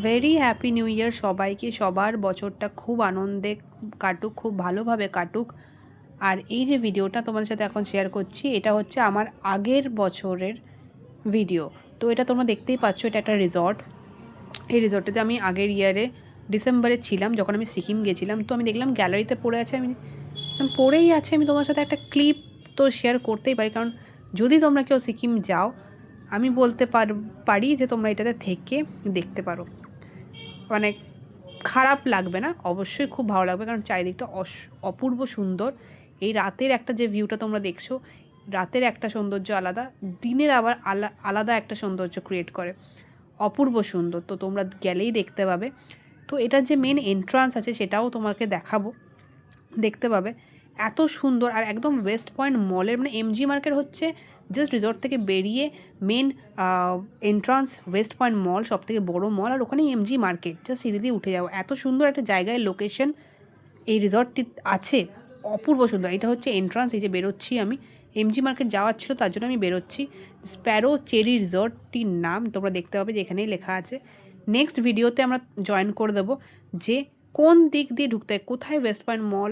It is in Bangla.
ভেরি হ্যাপি নিউ ইয়ার সবাইকে। সবার বছরটা খুব আনন্দে কাটুক, খুব ভালোভাবে কাটুক। আর এই যে ভিডিওটা তোমাদের সাথে এখন শেয়ার করছি, এটা হচ্ছে আমার আগের বছরের ভিডিও। তো এটা তোমরা দেখতেই পাচ্ছ, এটা একটা রিসর্ট। এই রিসর্টটাতে আমি আগের ইয়ারে ডিসেম্বরে ছিলাম, যখন আমি সিকিম গেছিলাম। তো আমি দেখলাম গ্যালারিতে পড়ে আছে, আমি পড়েই আছে, আমি তোমার সাথে একটা ক্লিপ তো শেয়ার করতেই পারি। কারণ যদি তোমরা কেউ সিকিম যাও, আমি বলতে পারি যে তোমরা এটাতে থেকে দেখতে পারো। মানে খারাপ লাগবে না, অবশ্যই খুব ভালো লাগবে, কারণ চারিদিকটা অপূর্ব সুন্দর। এই রাতের একটা যে ভিউটা তোমরা দেখছো, রাতের একটা সৌন্দর্য আলাদা, দিনের আবার আলাদা একটা সৌন্দর্য ক্রিয়েট করে, অপূর্ব সুন্দর। তো তোমরা গেলেই দেখতে পাবে। তো এটার যে মেন এন্ট্রান্স আছে সেটাও তোমাকে দেখাবো, দেখতে পাবে। এত সুন্দর, আর একদম ওয়েস্ট পয়েন্ট মলের মানে এমজি মার্কেট হচ্ছে জাস্ট রিসর্ট থেকে বেরিয়ে মেন এন্ট্রান্স ওয়েস্ট পয়েন্ট মল, সব থেকে বড়ো মল, আর ওখানেই এমজি মার্কেট, জাস্ট সিঁড়ি দিয়ে উঠে যাবো। এত সুন্দর একটা জায়গায় লোকেশন এই রিসর্টটি আছে, অপূর্ব সুন্দর। এটা হচ্ছে এন্ট্রান্স, এই যে বেরোচ্ছি আমি, এমজি মার্কেট যাওয়ার ছিল তার জন্য আমি বেরোচ্ছি। স্প্যারো চেরি রিসর্টটির নাম তোমরা দেখতে পাবে যে এখানেই লেখা আছে। নেক্সট ভিডিওতে আমরা জয়েন করে দেবো যে কোন দিক দিয়ে ঢুকতে হয়, কোথায় ওয়েস্ট পয়েন্ট মল